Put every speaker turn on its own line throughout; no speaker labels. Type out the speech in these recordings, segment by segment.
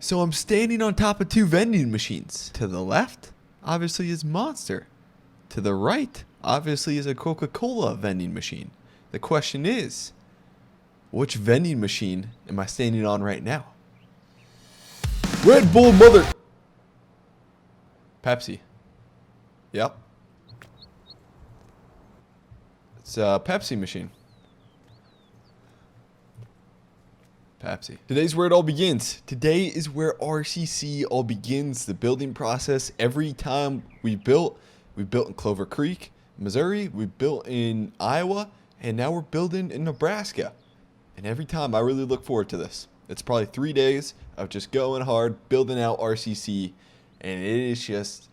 So I'm standing on top of two vending machines. To the left, obviously, is Monster. To the right, obviously, is a Coca-Cola vending machine. The question is, which vending machine am I standing on right now? Red Bull mother... Pepsi. Yep. It's a Pepsi machine. Pepsi. Today's where it all begins. Today is where RCC all begins. The building process. Every time we built in Clover Creek, Missouri. We built in Iowa. And now we're building in Nebraska. And every time I really look forward to this. It's probably 3 days of just going hard, building out RCC. And it is just,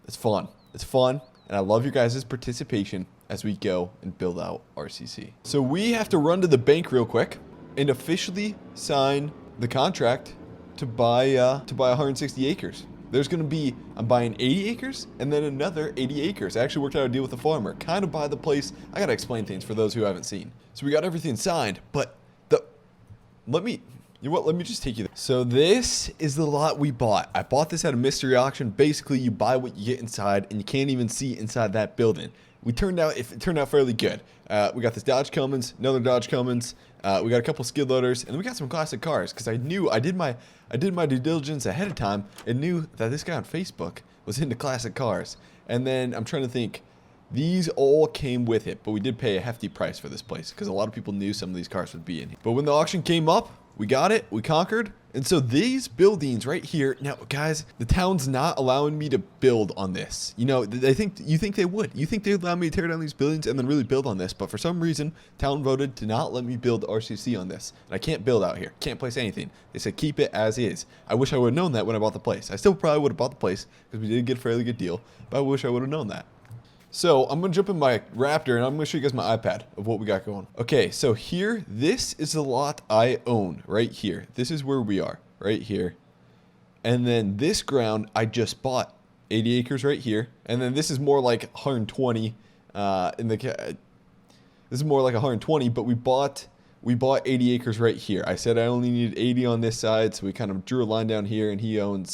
it's fun. It's fun. And I love your guys' participation as we go and build out RCC. So we have to run to the bank real quick and officially sign the contract to buy 160 acres. There's going to be, I'm buying 80 acres and then another 80 acres. I actually worked out a deal with the farmer, kind of by the place. I got to explain things for those who haven't seen. So we got everything signed, but let me just take you there. So this is the lot we bought. I bought this at a mystery auction. Basically, you buy what you get inside, and you can't even see inside that building. It turned out fairly good. We got this Dodge Cummins, another Dodge Cummins. We got a couple skid loaders, and then we got some classic cars because I did my due diligence ahead of time and knew that this guy on Facebook was into classic cars. And then I'm trying to think, these all came with it, but we did pay a hefty price for this place because a lot of people knew some of these cars would be in here. But when the auction came up, we got it, we conquered. And so these buildings right here, now guys, the town's not allowing me to build on this. You know, you think they would. You think they'd allow me to tear down these buildings and then really build on this. But for some reason, town voted to not let me build RCC on this. And I can't build out here. Can't place anything. They said keep it as is. I wish I would have known that when I bought the place. I still probably would have bought the place because we did get a fairly good deal. But I wish I would have known that. So I'm going to jump in my Raptor and I'm going to show you guys my iPad of what we got going. Okay, so here, this is the lot I own right here. This is where we are right here. And then this ground I just bought 80 acres right here. And then this is more like 120 this is more like 120, but we bought 80 acres right here. I said I only needed 80 on this side, so we kind of drew a line down here, and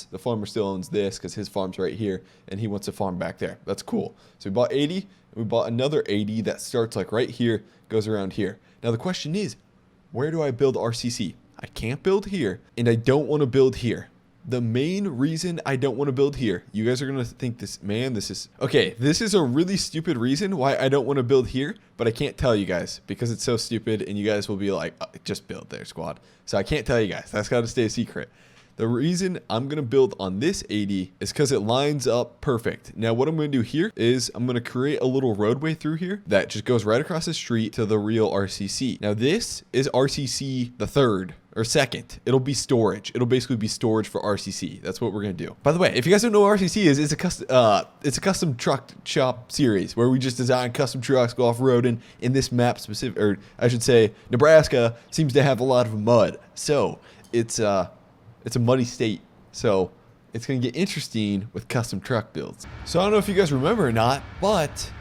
the farmer still owns this because his farm's right here, and he wants a farm back there. That's cool. So we bought 80, and we bought another 80 that starts like right here, goes around here. Now the question is, where do I build RCC? I can't build here, and I don't want to build here. The main reason I don't want to build here, you guys are going to think this is a really stupid reason why I don't want to build here, but I can't tell you guys because it's so stupid and you guys will be like, oh, just build there, squad. So I can't tell you guys. That's got to stay a secret. The reason I'm going to build on this 80 is because it lines up perfect. Now, what I'm going to do here is I'm going to create a little roadway through here that just goes right across the street to the real RCC. Now, this is RCC the third or second. It'll be storage. It'll basically be storage for RCC. That's what we're going to do. By the way, if you guys don't know what RCC is, it's a custom truck shop series where we just design custom trucks, go off-roading in this map specific, or I should say Nebraska seems to have a lot of mud. So it's a muddy state, so it's going to get interesting with custom truck builds. So I don't know if you guys remember or not, but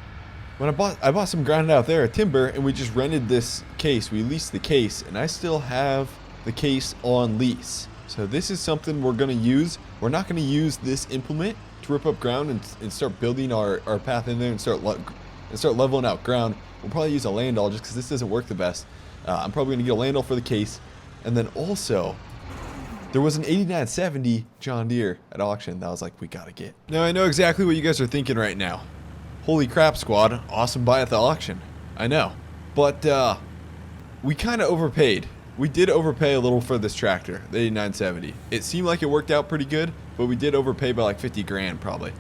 when I bought some ground out there at timber, and we just rented this case. We leased the case, and I still have the case on lease. So this is something we're going to use. We're not going to use this implement to rip up ground and start building our path in there and start leveling out ground. We'll probably use a landall just because this doesn't work the best. I'm probably going to get a landall for the case, and then also there was an 8970 John Deere at auction that I was like, we gotta get. Now I know exactly what you guys are thinking right now. Holy crap, squad, awesome buy at the auction. I know, but we kind of overpaid. We did overpay a little for this tractor, the 8970. It seemed like it worked out pretty good, but we did overpay by like 50 grand probably.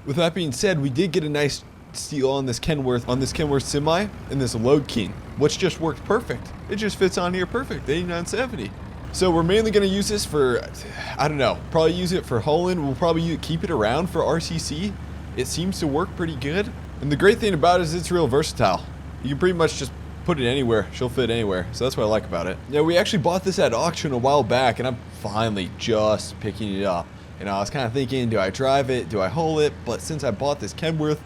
With that being said, we did get a nice steal on this Kenworth semi and this Load King, which just worked perfect. It just fits on here perfect, the 8970. So we're mainly going to use this for, I don't know, probably use it for hauling. We'll probably keep it around for RCC. It seems to work pretty good. And the great thing about it is it's real versatile. You can pretty much just put it anywhere. She'll fit anywhere. So that's what I like about it. Yeah, we actually bought this at auction a while back, and I'm finally just picking it up. You know, I was kind of thinking, do I drive it? Do I haul it? But since I bought this Kenworth,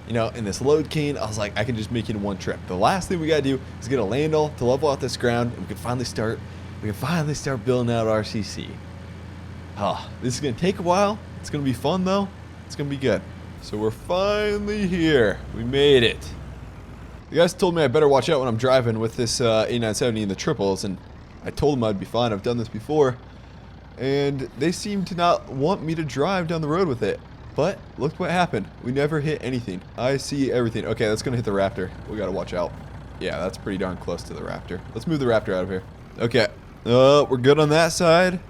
you know, and this Load King, I was like, I can just make it in one trip. The last thing we got to do is get a landall to level out this ground, and we can finally start building out RCC. This is going to take a while. It's going to be fun, though. It's going to be good. So we're finally here. We made it. The guys told me I better watch out when I'm driving with this 8970 in the triples, and I told them I'd be fine. I've done this before. And they seem to not want me to drive down the road with it. But look what happened. We never hit anything. I see everything. Okay, that's going to hit the Raptor. We got to watch out. Yeah, that's pretty darn close to the Raptor. Let's move the Raptor out of here. Okay. We're good on that side.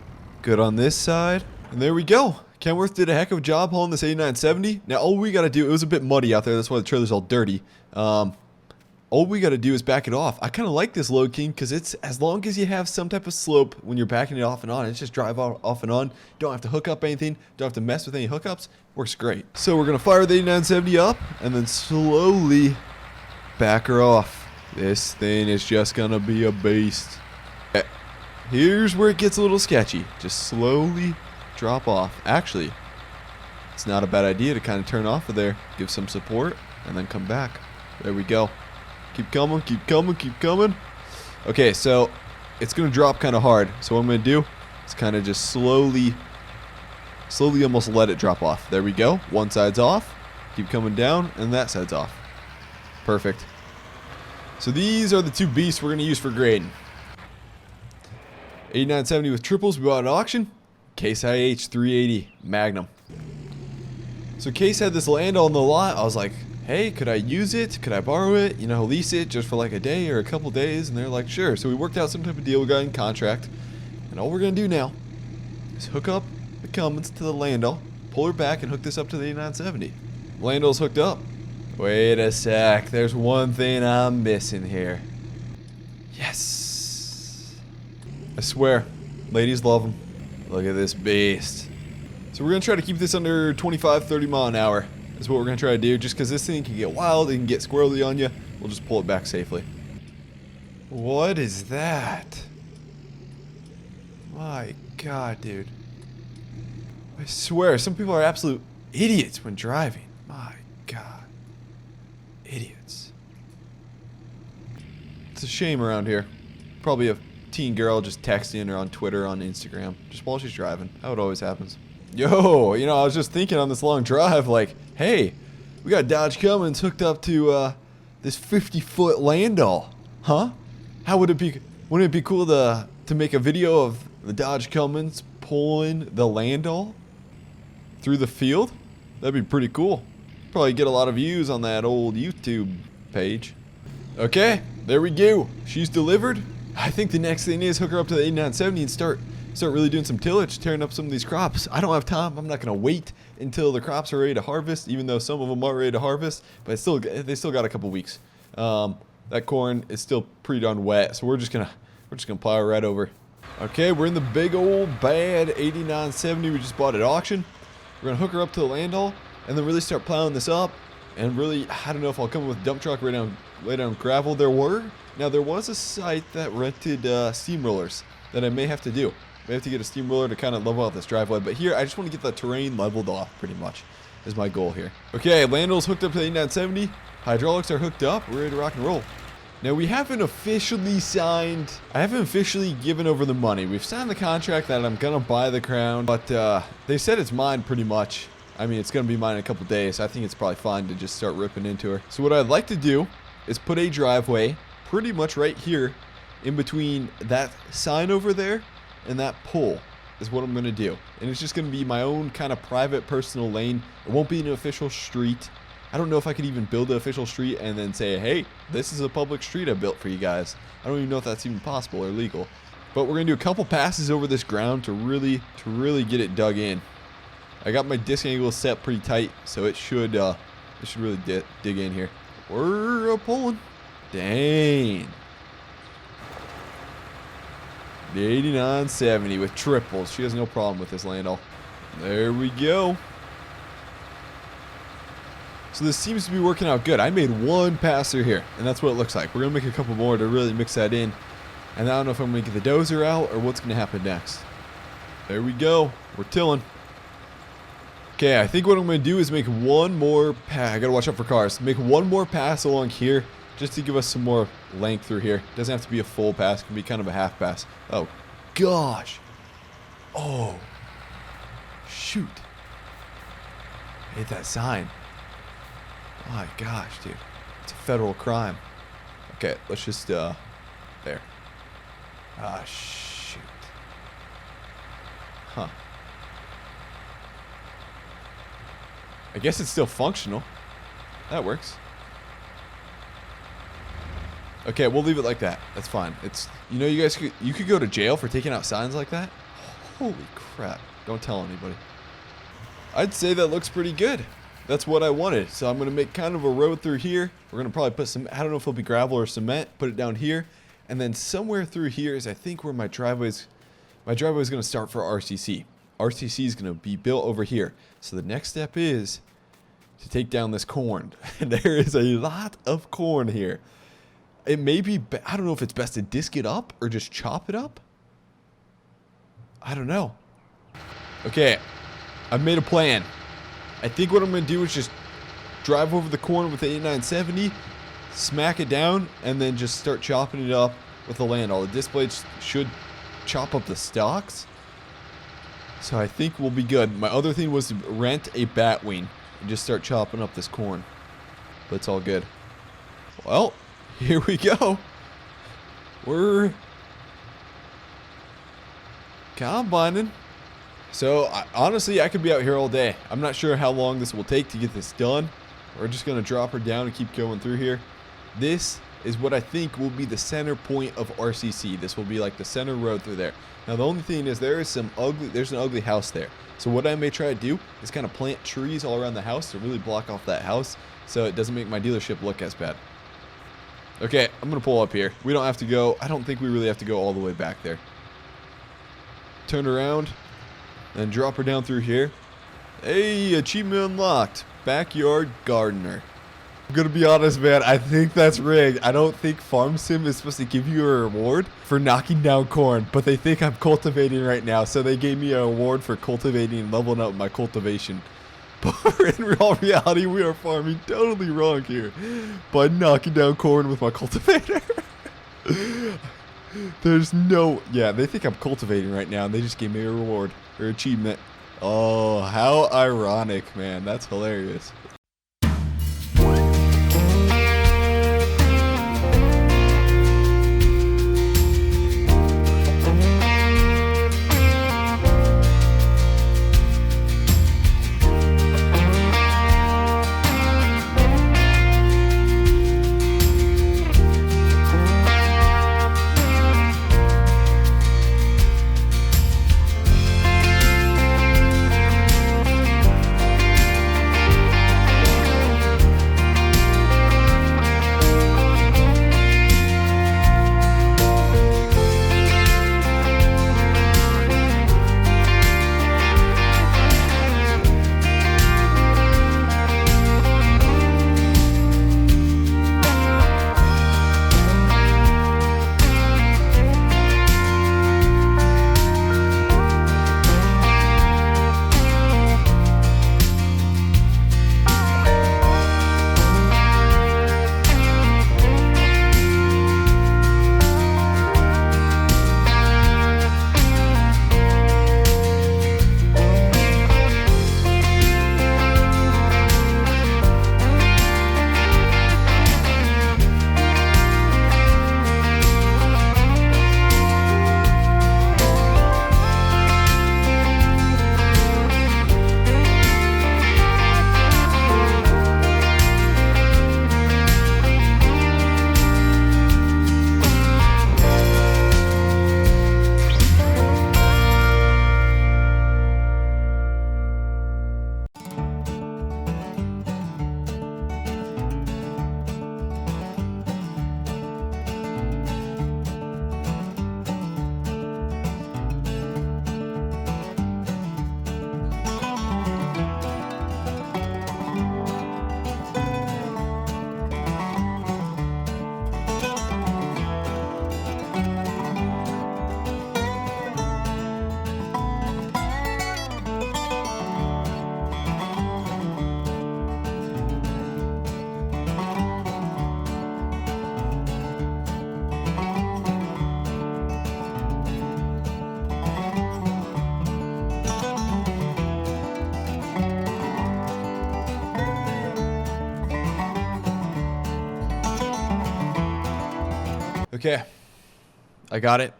Good on this side. And there we go. Kenworth did a heck of a job hauling this 8970. Now, all we got to do, it was a bit muddy out there. That's why the trailer's all dirty. All we got to do is back it off. I kind of like this Load King because it's, as long as you have some type of slope when you're backing it off and on, it's just drive off and on. Don't have to hook up anything. Don't have to mess with any hookups. Works great. So we're going to fire the 8970 up and then slowly back her off. This thing is just going to be a beast. Here's where it gets a little sketchy. Just slowly drop off. Actually, it's not a bad idea to kind of turn off of there, give some support, and then come back. There we go. Keep coming, keep coming, keep coming. Okay, so it's going to drop kind of hard. So what I'm going to do is kind of just slowly almost let it drop off. There we go. One side's off. Keep coming down, and that side's off. Perfect. So these are the two beasts we're going to use for grading. 8970 with triples we bought at auction. Case IH 380 Magnum. So Case had this land on the lot. I was like, hey, could I use it? Could I borrow it? You know, lease it just for like a day or a couple days? And they're like, sure. So we worked out some type of deal. We got in contract. And all we're going to do now is hook up the Cummins to the Landau, pull her back, and hook this up to the 8970. Landau's hooked up. Wait a sec. There's one thing I'm missing here. Yes. I swear. Ladies love them. Look at this beast. So we're going to try to keep this under 25, 30 mile an hour. Is what we're going to try to do. Just because this thing can get wild, it can get squirrely on you, we'll just pull it back safely. What is that? My God, dude. I swear, some people are absolute idiots when driving. My God. Idiots. It's a shame around here. Probably a teen girl just texting or on Twitter, on Instagram, just while she's driving. How it always happens. Yo, you know, I was just thinking on this long drive, like, hey, we got Dodge Cummins hooked up to this 50-foot Landau. Huh? How would it be? Wouldn't it be cool to make a video of the Dodge Cummins pulling the Landau through the field? That'd be pretty cool. Probably get a lot of views on that old YouTube page. Okay, there we go. She's delivered. I think the next thing is hook her up to the 8970 and start really doing some tillage, tearing up some of these crops. I don't have time. I'm not going to wait until the crops are ready to harvest, even though some of them are ready to harvest, but they still got a couple weeks. That corn is still pretty darn wet, so we're just gonna plow right over. Okay, we're in the big old bad 8970 we just bought at auction. We're gonna hook her up to the Landau and then really start plowing this up. And really, I don't know if I'll come with a dump truck, lay down gravel. There was a site that rented steamrollers that I may have to do. May have to get a steamroller to kind of level out this driveway. But here, I just want to get the terrain leveled off, pretty much, is my goal here. Okay, Landau's hooked up to the 8970. Hydraulics are hooked up. We're ready to rock and roll. Now, we haven't officially signed. I haven't officially given over the money. We've signed the contract that I'm going to buy the Crown. But they said it's mine pretty much. I mean, it's going to be mine in a couple days. I think it's probably fine to just start ripping into her. So what I'd like to do is put a driveway pretty much right here in between that sign over there and that pole is what I'm going to do. And it's just going to be my own kind of private personal lane. It won't be an official street. I don't know if I could even build an official street and then say, hey, this is a public street I built for you guys. I don't even know if that's even possible or legal. But we're going to do a couple passes over this ground to really get it dug in. I got my disc angle set pretty tight, so it should really dig in here. We're pulling. Dang. The 8970 with triples. She has no problem with this Landau. There we go. So this seems to be working out good. I made one pass through here, and that's what it looks like. We're going to make a couple more to really mix that in. And I don't know if I'm going to get the dozer out or what's going to happen next. There we go. We're tilling. Okay, I think what I'm going to do is make one more pass. I got to watch out for cars. Make one more pass along here just to give us some more length through here. Doesn't have to be a full pass. It can be kind of a half pass. Oh, gosh. Oh, shoot. I hate that sign. Oh my gosh, dude. It's a federal crime. Okay, let's just, there. Ah, shoot. Huh. I guess it's still functional. That works. Okay, we'll leave it like that. That's fine. It's, you know, you could go to jail for taking out signs like that. Holy crap. Don't tell anybody. I'd say that looks pretty good. That's what I wanted. So I'm going to make kind of a road through here. We're going to probably put some, I don't know if it'll be gravel or cement, put it down here. And then somewhere through here is I think where my driveway is going to start for RCC. RCC is going to be built over here. So the next step is to take down this corn. And there is a lot of corn here. It may be, I don't know if it's best to disc it up or just chop it up. I don't know. Okay, I've made a plan. I think what I'm going to do is just drive over the corn with the 8970, smack it down, and then just start chopping it up with the land. All the disc blades should chop up the stalks. So I think we'll be good. My other thing was to rent a bat wing and just start chopping up this corn. But it's all good. Well, here we go. We're combining. So, honestly, I could be out here all day. I'm not sure how long this will take to get this done. We're just going to drop her down and keep going through here. This is what I think will be the center point of RCC. This will be like the center road through there. Now, the only thing is there's an ugly house there. So what I may try to do is kind of plant trees all around the house to really block off that house so it doesn't make my dealership look as bad. Okay, I'm going to pull up here. We don't have to go, I don't think we really have to go all the way back there. Turn around. And drop her down through here. Hey, achievement unlocked. Backyard gardener. I'm gonna be honest, man. I think that's rigged. I don't think Farm Sim is supposed to give you a reward for knocking down corn, but they think I'm cultivating right now, so they gave me an award for cultivating and leveling up my cultivation. But in all reality, we are farming totally wrong here by knocking down corn with my cultivator. There's no... Yeah, they think I'm cultivating right now, and they just gave me a reward or achievement. Oh, how ironic, man. That's hilarious. Okay. I got it.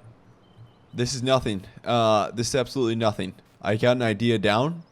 This is nothing. This is absolutely nothing. I got an idea down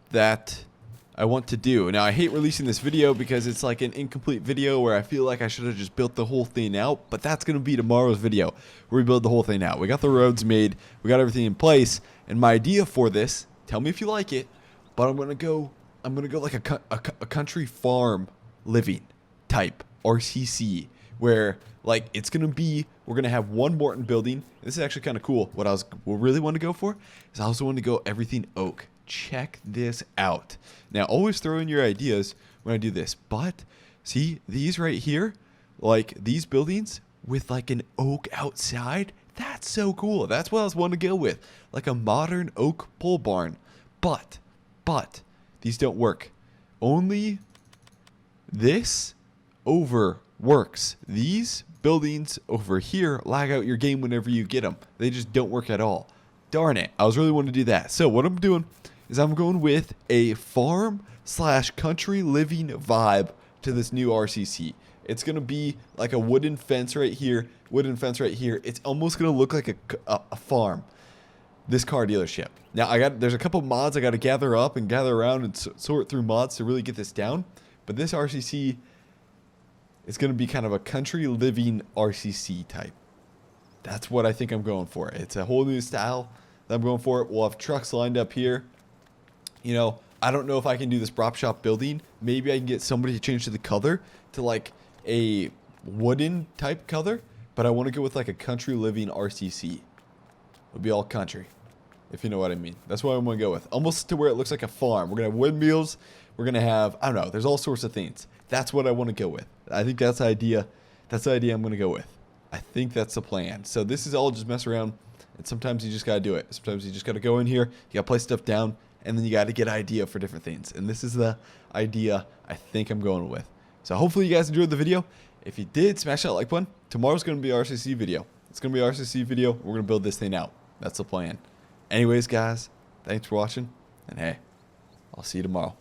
that I want to do. Now, I hate releasing this video because it's like an incomplete video where I feel like I should have just built the whole thing out, but that's going to be tomorrow's video where we build the whole thing out. We got the roads made, we got everything in place, and my idea for this, tell me if you like it, but I'm going to go like a country farm living type RCC where like it's going to be, we're going to have one Morton building. This is actually kind of cool. What really want to go for is I also want to go everything oak. Check this out. Now, always throw in your ideas when I do this, but see these right here, like these buildings with like an oak outside, that's so cool. That's what I was wanting to go with, like a modern oak pole barn. But these don't work. Only this over works. These buildings over here lag out your game whenever you get them. They just don't work at all. Darn it. I was really wanting to do that. So what I'm doing is I'm going with a farm/country living vibe to this new RCC. It's going to be like a wooden fence right here, It's almost going to look like a farm, this car dealership. Now, there's a couple mods I got to gather up and gather around and sort through mods to really get this down. But this RCC is going to be kind of a country living RCC type. That's what I think I'm going for. It's a whole new style that I'm going for. We'll have trucks lined up here. You know, I don't know if I can do this prop shop building. Maybe I can get somebody to change the color to like a wooden type color. But I want to go with like a country living RCC. It'll be all country, if you know what I mean. That's what I'm going to go with. Almost to where it looks like a farm. We're going to have windmills. We're going to have, I don't know, there's all sorts of things. That's what I want to go with. I think that's the idea. That's the idea I'm going to go with. I think that's the plan. So this is all just mess around. And sometimes you just got to do it. Sometimes you just got to go in here. You got to place stuff down. And then you got to get an idea for different things. And this is the idea I think I'm going with. So hopefully you guys enjoyed the video. If you did, smash that like button. Tomorrow's going to be RCC video. It's going to be RCC video. We're going to build this thing out. That's the plan. Anyways, guys, thanks for watching. And hey, I'll see you tomorrow.